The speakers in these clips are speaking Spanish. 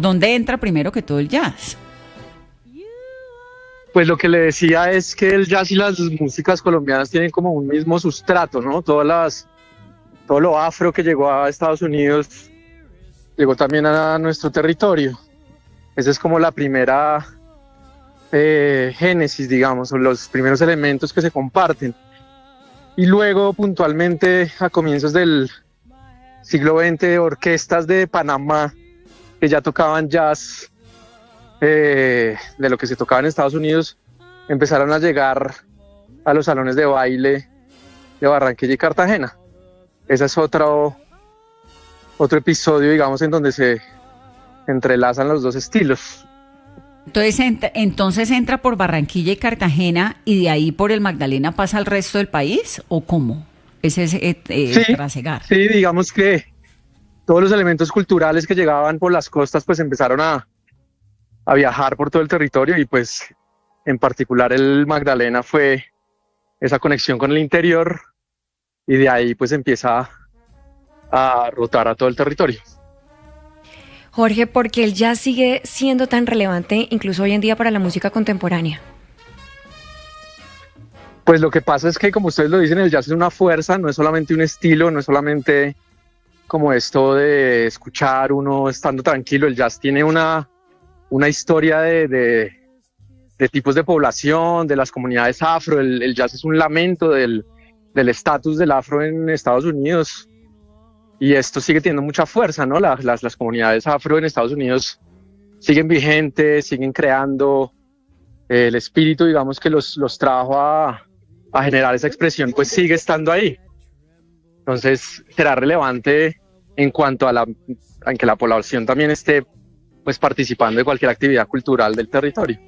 ¿Dónde entra primero que todo el jazz? Pues lo que le decía es que el jazz y las músicas colombianas tienen como un mismo sustrato, ¿no? Todo lo afro que llegó a Estados Unidos llegó también a nuestro territorio. Esa es como la primera génesis, digamos, o los primeros elementos que se comparten. Y luego, puntualmente, a comienzos del siglo XX, orquestas de Panamá que ya tocaban jazz de lo que se tocaba en Estados Unidos, empezaron a llegar a los salones de baile de Barranquilla y Cartagena. Ese es otro episodio, digamos, en donde se entrelazan los dos estilos. Entonces entra por Barranquilla y Cartagena y de ahí por el Magdalena pasa al resto del país, ¿o cómo? Ese es Sí, trasegar. sí, digamos que todos los elementos culturales que llegaban por las costas pues empezaron a viajar por todo el territorio y pues en particular el Magdalena fue esa conexión con el interior y de ahí pues empieza a rotar a todo el territorio. Jorge, ¿por qué el jazz sigue siendo tan relevante incluso hoy en día para la música contemporánea? Pues lo que pasa es que, como ustedes lo dicen, el jazz es una fuerza, no es solamente un estilo, no es solamente como esto de escuchar uno estando tranquilo. El jazz tiene una historia de tipos de población, de las comunidades afro. El jazz es un lamento del estatus del afro en Estados Unidos. Y esto sigue teniendo mucha fuerza, ¿no? Las comunidades afro en Estados Unidos siguen vigentes, siguen creando. El espíritu, digamos, que los trajo a generar esa expresión, pues sigue estando ahí. Entonces, será relevante en cuanto a que la población también esté pues participando de cualquier actividad cultural del territorio.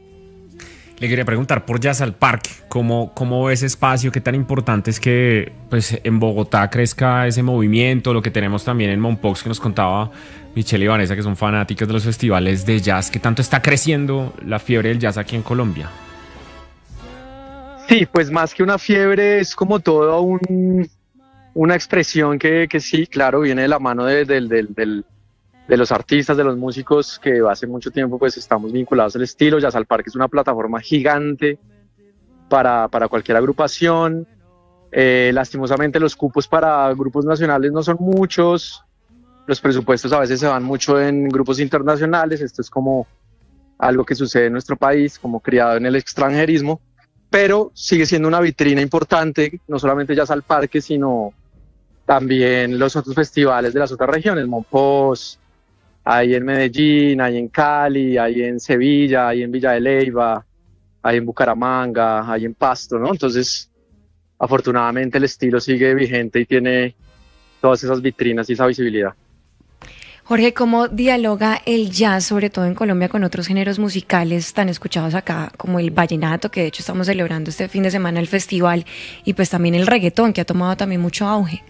Le quería preguntar por Jazz al Parque, ¿cómo ve ese espacio? ¿Qué tan importante es que pues, en Bogotá crezca ese movimiento? Lo que tenemos también en Mompox, que nos contaba Michelle y Vanessa, que son fanáticas de los festivales de jazz. ¿Qué tanto está creciendo la fiebre del jazz aquí en Colombia? Sí, pues más que una fiebre es como toda una expresión que sí, claro, viene de la mano de los artistas, de los músicos, que hace mucho tiempo pues estamos vinculados al estilo. Jazz al Parque es una plataforma gigante para cualquier agrupación. Lastimosamente los cupos para grupos nacionales no son muchos, los presupuestos a veces se van mucho en grupos internacionales. Esto es como algo que sucede en nuestro país, como criado en el extranjerismo, pero sigue siendo una vitrina importante, no solamente Jazz al Parque, sino también los otros festivales de las otras regiones, Mompox, hay en Medellín, hay en Cali, hay en Sevilla, hay en Villa de Leyva, hay en Bucaramanga, hay en Pasto, ¿no? Entonces, afortunadamente el estilo sigue vigente y tiene todas esas vitrinas y esa visibilidad. Jorge, ¿cómo dialoga el jazz, sobre todo en Colombia, con otros géneros musicales tan escuchados acá, como el vallenato, que de hecho estamos celebrando este fin de semana el festival, y pues también el reggaetón, que ha tomado también mucho auge?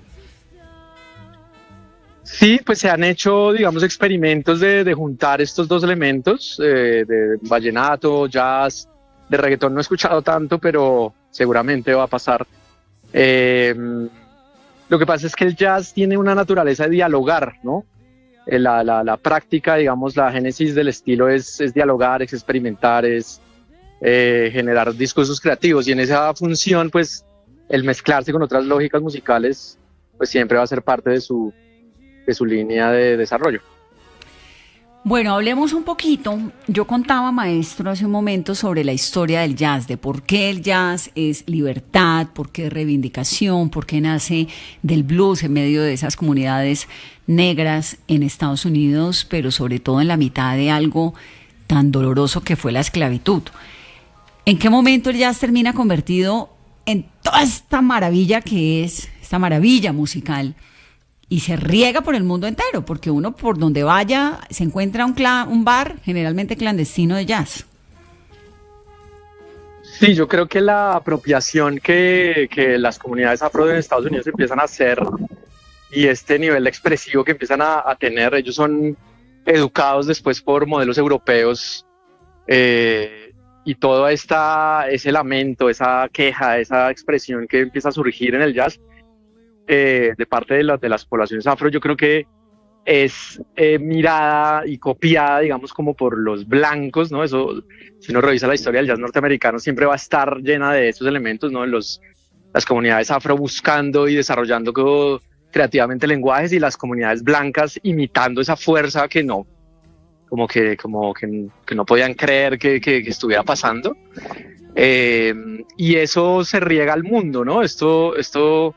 Sí, pues se han hecho, digamos, experimentos de juntar estos dos elementos, de vallenato, jazz. De reggaetón no he escuchado tanto, pero seguramente va a pasar. Lo que pasa es que el jazz tiene una naturaleza de dialogar, ¿no? La práctica, digamos, la génesis del estilo es dialogar, es experimentar, es generar discursos creativos, y en esa función, pues, el mezclarse con otras lógicas musicales, pues siempre va a ser parte de su línea de desarrollo. Bueno, hablemos un poquito. Yo contaba, maestro, hace un momento sobre la historia del jazz, de por qué el jazz es libertad, por qué es reivindicación, por qué nace del blues en medio de esas comunidades negras en Estados Unidos, pero sobre todo en la mitad de algo tan doloroso que fue la esclavitud. ¿En qué momento el jazz termina convertido en toda esta maravilla que es, esta maravilla musical? Y se riega por el mundo entero, porque uno por donde vaya se encuentra un bar generalmente clandestino de jazz. Sí, yo creo que la apropiación que las comunidades afro de Estados Unidos empiezan a hacer, y este nivel expresivo que empiezan a tener, ellos son educados después por modelos europeos, y todo ese lamento, esa queja, esa expresión que empieza a surgir en el jazz, de parte de las poblaciones afro, yo creo que es mirada y copiada, digamos, como por los blancos, ¿no? Eso, si uno revisa la historia del jazz norteamericano, siempre va a estar llena de esos elementos, ¿no? Las comunidades afro buscando y desarrollando creativamente lenguajes, y las comunidades blancas imitando esa fuerza que no, como que no podían creer que estuviera pasando. Y eso se riega al mundo, ¿no? Esto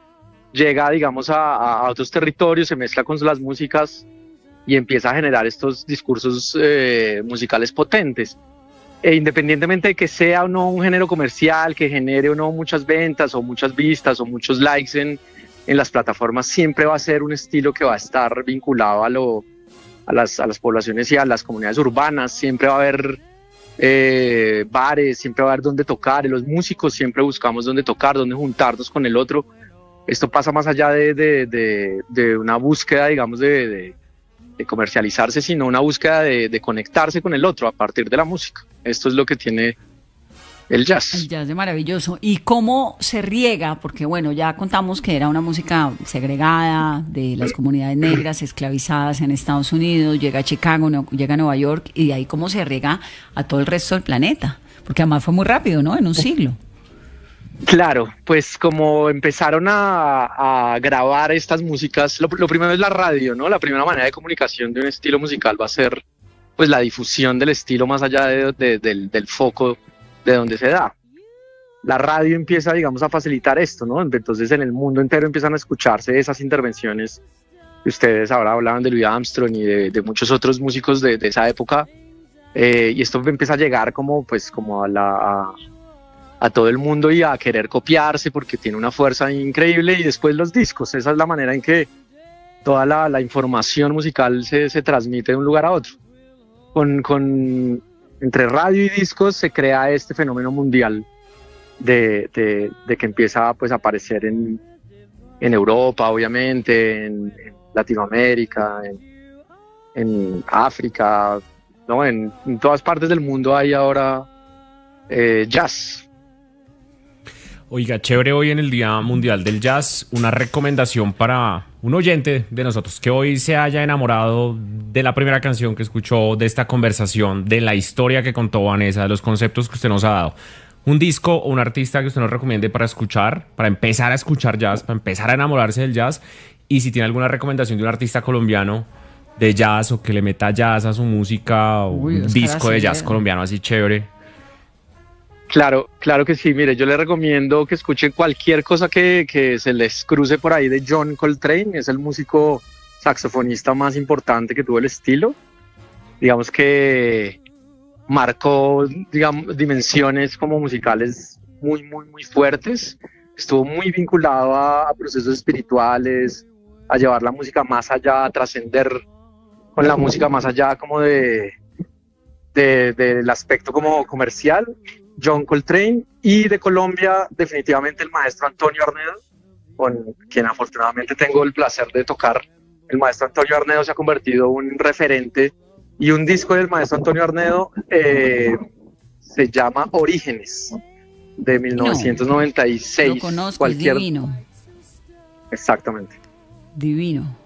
llega, digamos, a otros territorios, se mezcla con las músicas y empieza a generar estos discursos musicales potentes. Independientemente de que sea o no un género comercial, que genere o no muchas ventas o muchas vistas o muchos likes en las plataformas, siempre va a ser un estilo que va a estar vinculado a las poblaciones y a las comunidades urbanas. Siempre va a haber bares, siempre va a haber donde tocar, y los músicos siempre buscamos dónde tocar, dónde juntarnos con el otro. Esto pasa más allá de una búsqueda, digamos, de comercializarse, sino una búsqueda de conectarse con el otro a partir de la música. Esto es lo que tiene el jazz. El jazz es maravilloso. ¿Y cómo se riega? Porque bueno, ya contamos que era una música segregada de las comunidades negras esclavizadas en Estados Unidos, llega a Chicago, llega a Nueva York, y de ahí cómo se riega a todo el resto del planeta. Porque además fue muy rápido, ¿no? En un siglo. Claro, pues como empezaron a grabar estas músicas, lo primero es la radio, ¿no? La primera manera de comunicación de un estilo musical va a ser pues la difusión del estilo más allá del foco de donde se da. La radio empieza, digamos, a facilitar esto, ¿no? Entonces en el mundo entero empiezan a escucharse esas intervenciones que ustedes ahora hablaban de Louis Armstrong y de muchos otros músicos de esa época, y esto empieza a llegar como a todo el mundo y a querer copiarse porque tiene una fuerza increíble. Y después los discos, esa es la manera en que toda la información musical se transmite de un lugar a otro. Entre radio y discos se crea este fenómeno mundial de que empieza pues, a aparecer en Europa, obviamente, en Latinoamérica, en África, ¿no? En todas partes del mundo hay ahora jazz. Oiga, chévere, hoy en el Día Mundial del Jazz, una recomendación para un oyente de nosotros que hoy se haya enamorado de la primera canción que escuchó, de esta conversación, de la historia que contó Vanessa, de los conceptos que usted nos ha dado. Un disco o un artista que usted nos recomiende para escuchar, para empezar a escuchar jazz, para empezar a enamorarse del jazz. Y si tiene alguna recomendación de un artista colombiano de jazz o que le meta jazz a su música, o un disco de jazz colombiano así chévere. Claro que sí. Mire, yo le recomiendo que escuchen cualquier cosa que se les cruce por ahí de John Coltrane. Es el músico saxofonista más importante que tuvo el estilo. Digamos que marcó, digamos, dimensiones como musicales muy, muy, muy fuertes. Estuvo muy vinculado a procesos espirituales, a llevar la música más allá, a trascender con la música más allá como del aspecto como comercial. John Coltrane. Y de Colombia, definitivamente el maestro Antonio Arnedo, con quien afortunadamente tengo el placer de tocar. El maestro Antonio Arnedo se ha convertido en un referente, y un disco del maestro Antonio Arnedo se llama Orígenes, de 1996. Lo conozco, es divino. Exactamente. Divino.